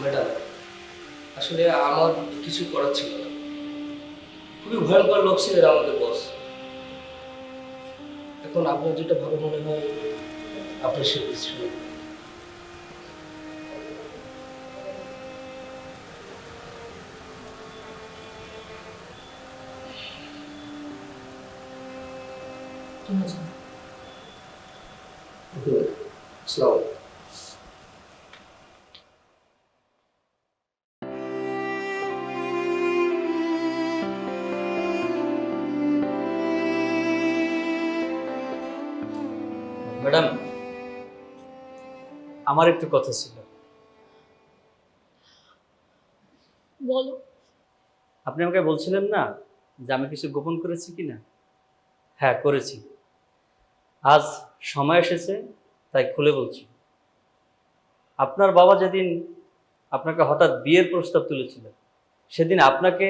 Madam, আসলে আমার কিছু করার ছিল না। খুবই ভয়ঙ্কর লোক ছিলেন আমাদের বস। এখন আপনার যেটা ভালো মনে হয় আপনি সে ডিসিশন নেবেন। কি হয়েছে? ওকে ম্যাডাম, আসসালামু আলাইকুম। ম্যাডাম, আমার একটু কথা ছিল। বলো। আপনি আমাকে বলছিলেন না যে আমি কিছু গোপন করেছি কিনা? হ্যাঁ, করেছি। আজ সময় এসেছে তাই খুলে বলছি। আপনার বাবা যেদিন আপনাকে হঠাৎ বিয়ের প্রস্তাব তুলেছিল, সেদিন আপনাকে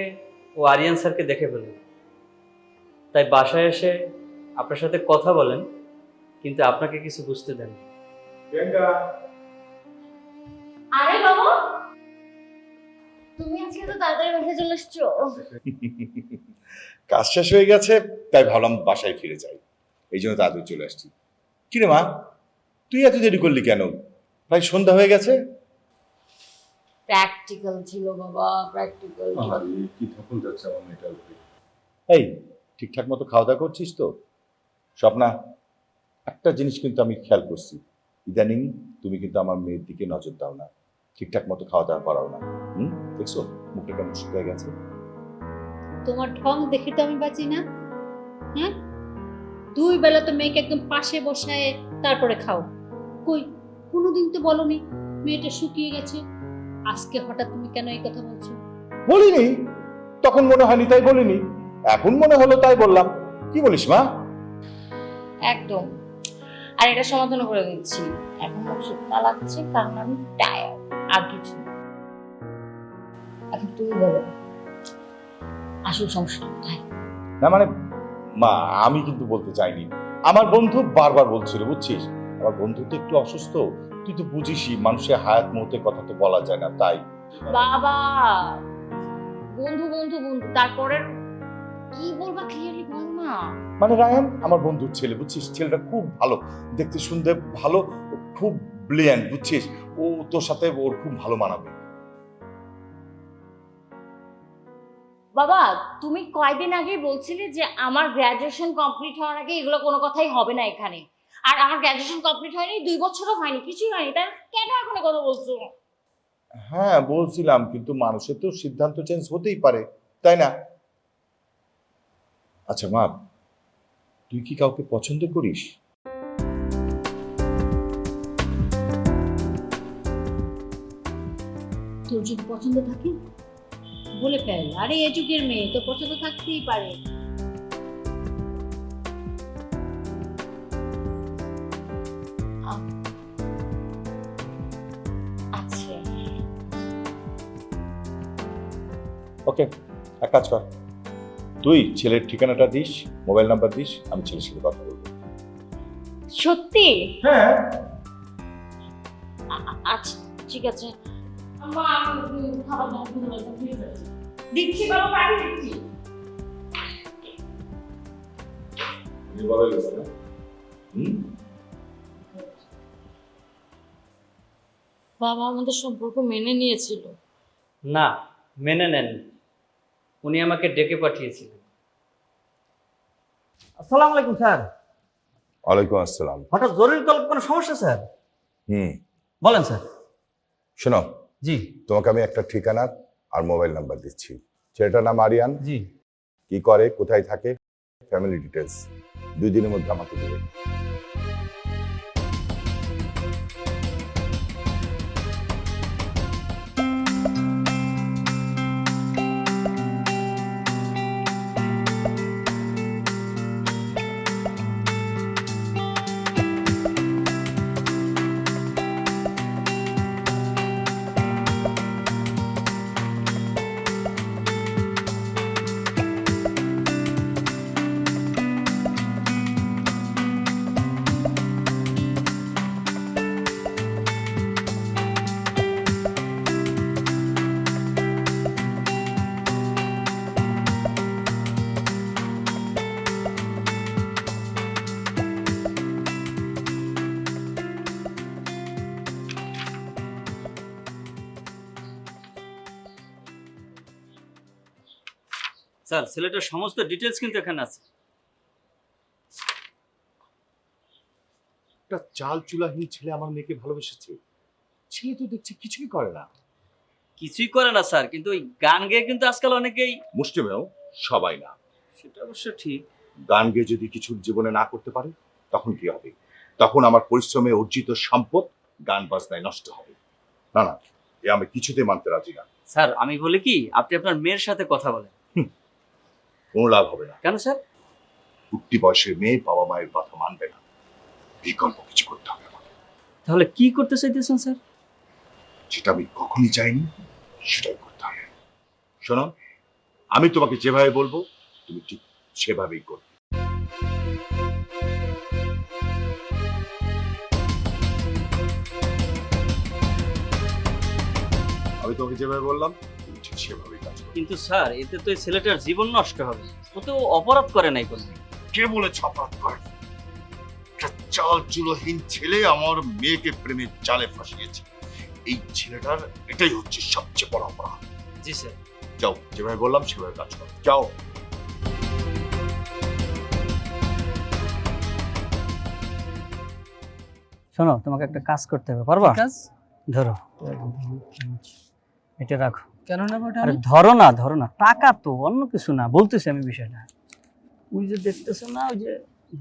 ও আরিয়ান স্যারকে দেখে ফেলেন। তাই বাসায় এসে আপনার সাথে কথা বলেন, কিন্তু আপনাকে কিছু বুঝতে দেন। আরে বাবা, তুমি আজকে তো তাড়াতাড়ি বাসায় চলে এসছো। কাজ শেষ হয়ে গেছে, তাই ভাবলাম বাসায় ফিরে যাই। এই জন্য তাড়াতাড়ি চলে আসছি। কিরে মা, তুই এত দেরি করলি কেন? প্রায় সন্ধ্যা হয়ে গেছে। প্র্যাকটিক্যাল ছিল বাবা, প্র্যাকটিক্যাল। কি তখন যাচ্ছে আমার মেয়েটার উপরে। এই, ঠিকঠাক মতো খাওয়া দাওয়া করছিস তো? স্বপ্না, একটা জিনিস কিন্তু আমি খেয়াল করছি, ইদানিং তুমি কিন্তু আমার মেয়ের দিকে নজর দাও না, ঠিকঠাক মতো খাওয়া দাওয়া করাও না। দেখছো মুখটা কেমন শুকিয়ে গেছে? তোমার ঢং দেখে তো আমি বাঁচি না। হ্যাঁ, 2 বেলা তো মেয়েকে একদম পাশে বসায় তারপরে খাও। কই, কোনোদিন তো বলনি মেয়েটা শুকিয়ে গেছে। আজকে হঠাৎ তুমি কেন এই কথা বলছো? বলিনি, তখন মনে হয়নি তাই বলিনি, এখন মনে হলো তাই বললাম। কি বলিস মা? একদম। আর এটা সমাধান করে দিচ্ছি। এখন মুখ শুকনা লাগছে কারণ আমি টায়ার্ড, আর কিছু না। এখন তুমি বলো, আসল সমস্যা কোথায়? না মানে মা, আমি কিন্তু বলতে চাইনি। আমার বন্ধু বারবার বলছিল, বুঝছিস, আমার বন্ধু তো একটু অসুস্থ, তুই তো বুঝিসই, মানুষের হায়াত মুহূর্তের কথা তো বলা যায় না, তাই। বাবা, বন্ধু বন্ধু বন্ধু, তারপরে কি বলবা ক্লিয়ারলি বল না। মানে রায়ান আমার বন্ধুর ছেলে, বুঝছিস, ছেলেটা খুব ভালো, দেখতে শুনতে ভালো, খুব ব্রিলিয়ান্ট, বুঝছিস, ও তোর সাথে ওর খুব ভালো মানাবে। বাবা, তুমি কয়দিন আগে বলছিলে যে আমার গ্র্যাজুয়েশন কমপ্লিট হওয়ার আগে এগুলো কোনো কথাই হবে না এখানে। আর আমার গ্র্যাজুয়েশন কমপ্লিট হয়নি, 2 বছরও হয়নি, কিছুই হয়নি, তাই কেন এখন কথা বলছো? হ্যাঁ বলছিলাম, কিন্তু মানুষের তো সিদ্ধান্ত চেঞ্জ হতেই পারে, তাই না? আচ্ছা মা, তুই কি কাউকে পছন্দ করিস? তোর যদি পছন্দ থাকে বলে ফেল। আরে এই যুগের মেয়ে তো পছন্দ থাকতেই পারে। আচ্ছা, ওকে, এক কাজ কর, তুই ছেলের ঠিকানাটা দিস, মোবাইল নাম্বার দিস, আমি ছেলের সাথে কথা বলবো। সত্যি? হ্যাঁ। আচ্ছা ঠিক আছে। দিচ্ছি বাবা, পাঠিয়ে দিচ্ছি। বাবা আমাদের সম্পর্ক মেনে নিয়েছিল। না, মেনে নেন। উনি আমাকে ডেকে পাঠিয়েছিলেন। আসসালামু আলাইকুম স্যার। ওয়ালাইকুম আসসালাম। হঠাৎ জরুরি কল, কোনো সমস্যা স্যার? বলেন স্যার। শোনো, জি তোমাকে আমি একটা ঠিকানা আর মোবাইল নাম্বার দিচ্ছি। ছেলেটার নাম আরিয়ান, জি। কি করে, কোথায় থাকে, ফ্যামিলি ডিটেলস 2 দিনের মধ্যে আমাকে দেবে। স্যার ছেলেটার সমস্ত ডিটেলস কিন্তু এখানে আছে। একটা চাল চুলাহীন ছেলে আমার মেয়েকে ভালোবেসেছে, ছেলে তো দেখছি কিছুই করে না। কিছুই করে না স্যার, কিন্তু ওই গান গেয়ে কিন্তু আজকাল অনেকেই। মুষ্টিমেয় সবাই না। সেটা অবশ্য ঠিক। গান গেয়ে যদি কিছু জীবনে না করতে পারে তখন কি হবে? তখন আমার পরিশ্রমে অর্জিত সম্পদ গান বাজনায় নষ্ট হবে। না না, এ আমি কিছুতে মানতে রাজি না। স্যার আমি বলি কি, আপনি আপনার মেয়ের সাথে কথা বলেন। কোনো লাভ হবে না। কেন স্যার? উঠতি বয়সের মেয়ে বাবা মায়ের কথা মানবে না, বিকল্প কিছু করতে হবে আমাকে। তাহলে কি করতে চাইতেছেন স্যার? যেটা আমি কখনই চাইনি সেটাই করতে হবে। শোনো, আমি তোমাকে যেভাবে বলবো তুমি ঠিক সেভাবেই করবে। আমি তোমাকে যেভাবে বললাম তুমি ঠিক সেভাবেই কাজ করবে। কিন্তু স্যার এতে তো এই ছেলেটার জীবন নষ্ট হবে। ও তো অপরাধ করে নাই কোনো। কে বলেছে অপরাধ করে? একটা চাল চুলোহীন ছেলে আমার মেয়েকে প্রেমের জালে ফাঁসিয়েছে। এই ছেলেটার এটাই হচ্ছে সবচেয়ে বড় অপরাধ। জি স্যার। যাও, যেভাবে বললাম সেভাবে কাজ করো, যাও। শোনো, তোমাকে একটা কাজ করতে হবে, পারবা? কাজ ধরো, এটা রাখো। কেন নেবো এটা আরে আমি? ধরো না, টাকা তো, অন্য কিছু না, বলতেছি আমি বিষয়টা। ওই যে দেখতেছো না, ওই যে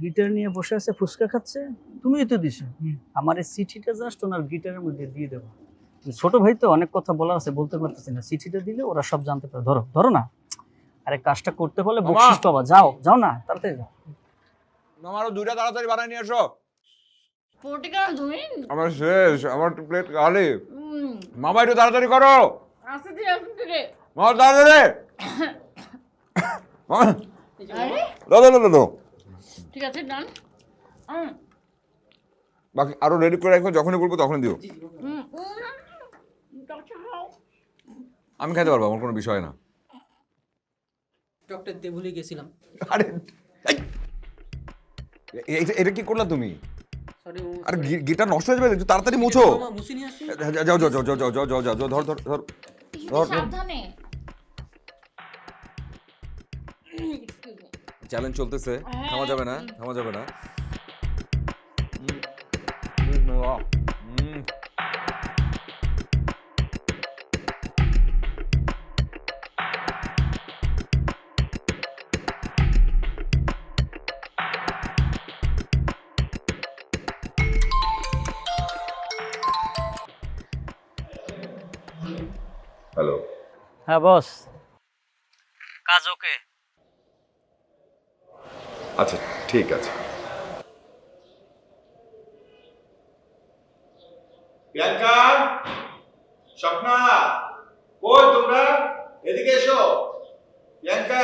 গিটার নিয়ে বসে আছে, ফুচকা খাচ্ছে, তুমিই তো দিছো। আমার এই চিঠিটা জাস্ট ওনার গিটারের মধ্যে দিয়ে দেবো। ছোট ভাই তো, অনেক কথা বলার আছে, বলতে পারতেছি না। চিঠিটা দিলে ওরা সব জানতে পারে। ধরো না। আরে কাজটা করতে পারলে বকশিশ পাবা। যাও না, তাড়াতাড়ি যাও। আমারও দুইটা তাড়াতাড়ি বানাই নিয়ে এসো। পটিকা তুমি আমার শেষ, আমার প্লেট খালি। মামা একটু তাড়াতাড়ি করো। আসতে রে মামা তাড়াতাড়ি। মামা, আরে দাও। ঠিক আছে ডান বাকি আরো রেডি করে রাখো, যখনই বলবো তখনই দিও। আমি খাইতে পারবো, আমার কোনো বিষয় না। ডক্টর দিয়ে ভুলে গেছিলাম। আরে এটা কি করলা তুমি? সরি আরে গিটার নষ্ট হয়ে যাবে, একটু তাড়াতাড়ি মুছো। মুছে নিয়ে আসি। যাও, ধর। সাবধানে চ্যালেঞ্জ চলতেছে, থামা যাবে না। হ্যালো। হ্যাঁ বস, কাজ ওকে। আচ্ছা ঠিক আছে। প্রিয়াঙ্কা, স্বপ্না, কই তোমরা? এদিকে এসো। প্রিয়াঙ্কা,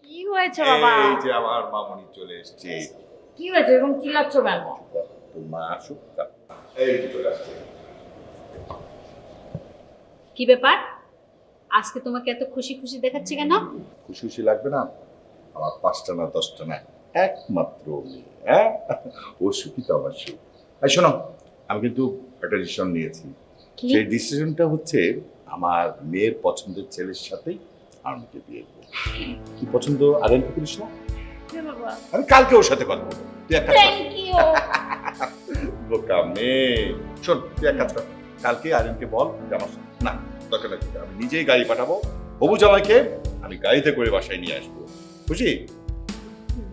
কি হয়েছে বাবা? এই যে আমার মামুনি চলে এসেছে। কি হয়েছে এরকম চিল্লাচ্ছ কেন? তোমার আসুক, এই যে চলে আসছে। কি ব্যাপার, আজকে তোমাকে এত খুশি খুশি দেখাচ্ছে কেন? খুশি খুশি লাগবে না? আমার 5টা না 10টা না, একমাত্র মেয়ে, হ্যাঁ? ও সুখী তো আমার সুখ। এই শোনো, আমি কিন্তু একটা ডিসিশন নিয়েছি। কি? সেই ডিসিশনটা হচ্ছে আমার মেয়ের পছন্দের ছেলের সাথেই আমাকে বিয়ে করবো। কি পছন্দ আরেকটু করিস না? বাবা আমি কালকে ওর সাথে কথা বলবো। তুই এক কাজ কর। থ্যাংক ইউ বোকা মেয়ে। শোন, তুই এক কাজ কর, কালকে আরেনকে বল যে আমার না দরকার নেই, আমি নিজেই গাড়ি পাঠাবো। হবু জামাইকে আমি গাড়িতে করে বাসায় নিয়ে আসবো, বুঝি?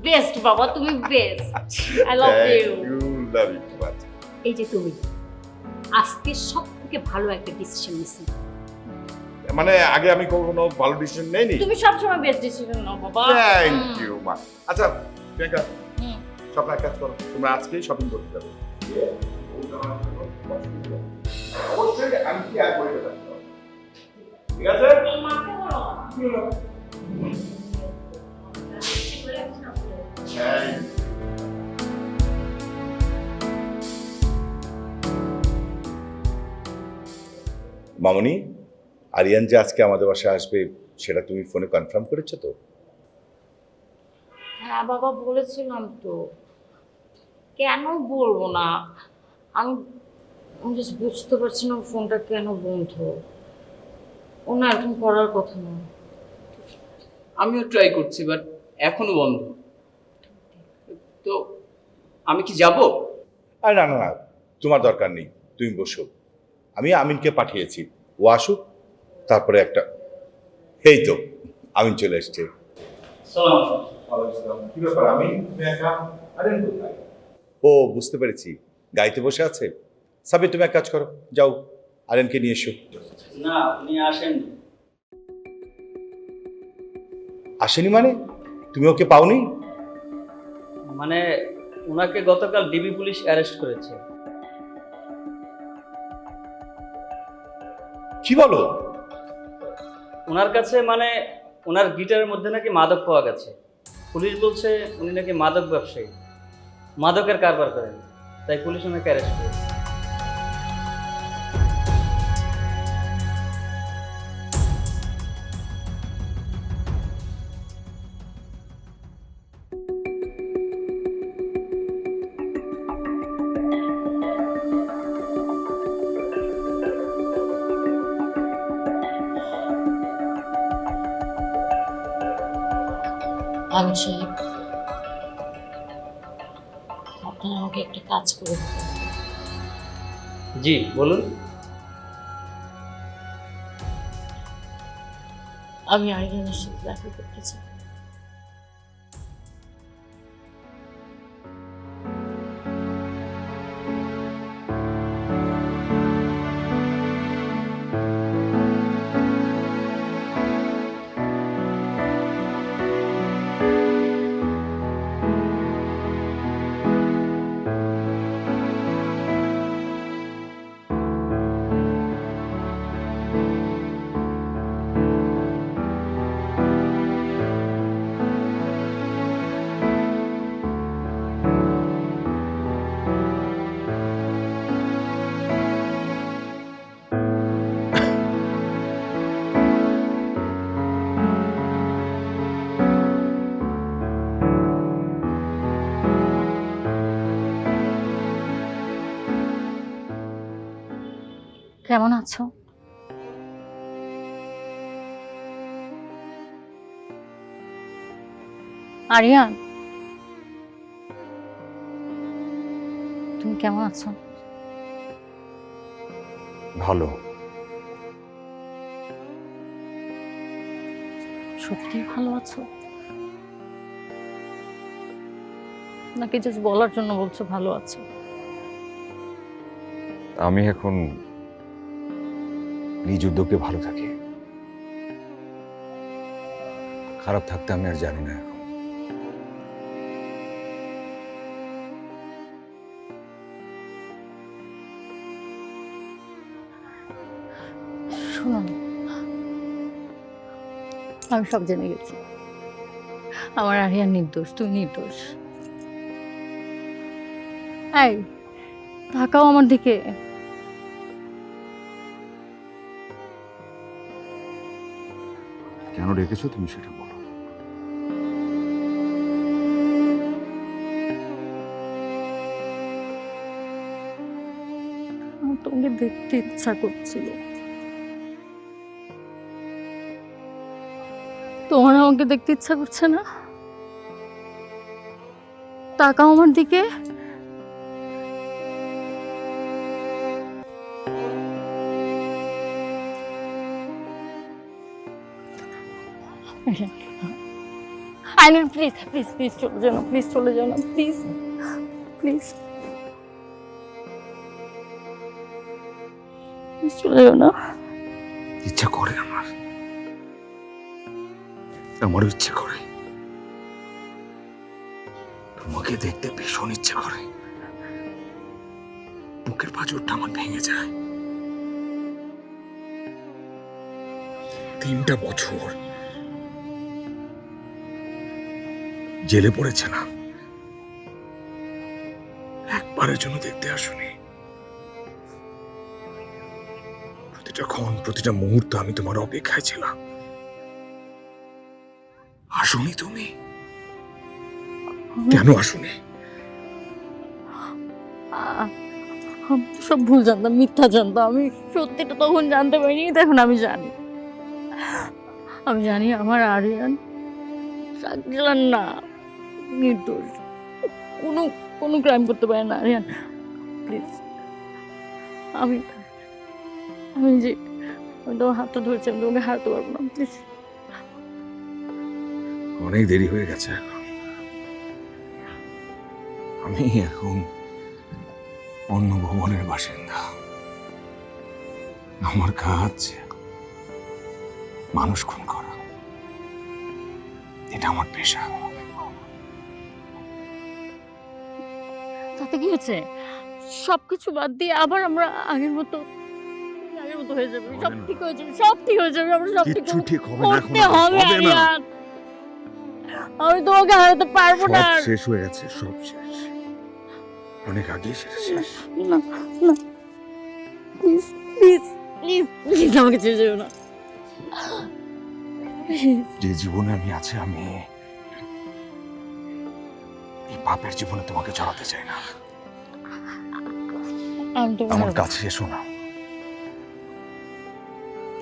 বেস্ট বাবা, তুমি best. I love you. Love you too much. এই যে তুমি আজকে সব থেকে ভালো একটা ডিসিশন নিয়েছি। মানে আগে আমি কখনো ভালো ডিসিশন নেইনি। তুমি সব সময় বেস্ট ডিসিশন নাও বাবা। থ্যাংক ইউ মা। আচ্ছা প্রিয়াঙ্কা, হুম। সব এক কাজ করো, তোমরা আজকেই শপিং করতে যাবে। অবশ্যই আমি কি আর করে দেবো, ঠিক আছে? মাকে বলো হ্যাঁ। মামনি, আরিয়ান যে আজকে আমাদের বাসায় আসবে সেটা তুমি ফোনে কনফার্ম করেছো তো? হ্যাঁ বাবা বলেছিলাম তো, কেন বলবো না? আমি জাস্ট বুঝতে পারছি না ফোনটা কেন বন্ধ। ও না এরকম করার কথা না। আমিও ট্রাই করছি, বাট এখনো বন্ধ। তো আমি কি যাব? আর না না না, তোমার দরকার নেই, তুমি বসো। আমি আমিনকে পাঠিয়েছি, ও আসুক, তারপরে একটা। এই তো আমিন চলে এসছে। কি ব্যাপার আমিন, তুমি একা? আরেন কোথায়? ও বুঝতে পেরেছি, গাড়িতে বসে আছে। সাবির তুমি এক কাজ করো, যাও আরেনকে নিয়ে এসো। না, উনি আসেন। আসেনি মানে? তুমি ওকে পাওনি? মানে ওনাকে গতকাল ডিবি পুলিশ অ্যারেস্ট করেছে। কি বলো? ওনার কাছে মানে ওনার গিটারের মধ্যে নাকি মাদক পাওয়া গেছে। পুলিশ বলছে উনি নাকি মাদক ব্যবসায়ী, মাদকের কারবার করেন, তাই পুলিশ ওনাকে অ্যারেস্ট করেছে। আমিন সাহেব, আপনার আমাকে একটা কাজ করে দিতে হবে। জি বলুন। আমি আরিয়ানের সাথে দেখা করতে চাই। কেমন আছো? আরিয়ান, তুমি কেমন আছো? ভালো। সত্যি ভালো আছো নাকি জাস্ট বলার জন্য বলছো ভালো আছো? আমি এখন নিজ উদ্যোগে ভালো থাকি, খারাপ থাকতে আমি আর জানি না এখন। শোনো, আমি সব জেনে গেছি। আমার আরিয়ান নির্দোষ, তুই নির্দোষ। এই তাকাও আমার দিকে। কেন রেখেছো তুমি সেটা বলো। আমার তোমাকে দেখতে ইচ্ছা করছিল। তোমার আমাকে দেখতে ইচ্ছা করছে না? তাকাও আমার দিকে। আইনুল প্লিজ প্লিজ প্লিজ চলে যাও না, প্লিজ চলে যাও না, প্লিজ প্লিজ প্লিজ চলে যাও না। ইচ্ছা করে আমারও ইচ্ছে করে, তোমাকে দেখতে ভীষণ ইচ্ছে করে। বুকের পাঁজরটা আমার ভেঙে যায়। 3টা বছর জেলে পড়েছে না, একবারের জন্য দেখতে আসুনি। প্রতিটা ক্ষণ, প্রতিটা মুহূর্ত আমি তোমার অপেক্ষায় ছিলাম। আসুনি তুমি? কেন আসুনি? আমি তো সব ভুল জানতাম, মিথ্যা জানতাম। আমি সত্যিটা তখন জানতে পারিনি, এখন আমি জানি। আমি জানি আমার আরিয়ান শাকিলান না নির্দোষ, কোনো কোনো ক্রাইম করতে পারে না আরিয়ান। প্লিজ, আমি আমি যে আমি তোমার হাতটা ধরেছি, আমি তোমাকে হারাতে পারবো না, প্লিজ। অনেক দেরি হয়ে গেছে এখন। আমি এখন অন্য ভবনের বাসিন্দা। আমার কাজ মানুষ খুন করা, এটা আমার পেশা। তাতে কি হচ্ছে? সবকিছু বাদ দিয়ে আবার আমরা আগের মতো হয়ে যাবে, সব ঠিক হয়ে যাবে, সব ঠিক হয়ে যাবে, আমরা সব কিচ্ছু ঠিক হবে না, করতে এখন হবে হবে না। আরিয়ান। আমি তোমাকে হারাতে পারবো না। সব শেষ হয়ে গেছে, সব শেষ, অনেক আগে সেটা শেষ। না না, প্লিজ প্লিজ প্লিজ প্লিজ আমাকে ছেড়ে যেও না। যে জীবনে আমি আছি, আমি এই পাপের জীবনে তোমাকে জড়াতে চাই না। আমি তোমাকে আমার কাছে এসো না,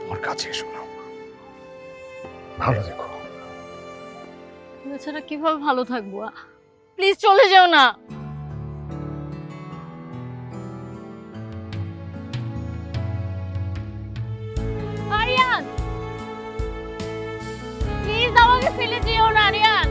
আমার কাছে এসো না, ভালো দেখো। এছাড়া কিভাবে ভালো থাকবো? প্লিজ চলে যেও না। আরিয়ান, প্লিজ আমাকে ফেলে যেও না আরিয়ান।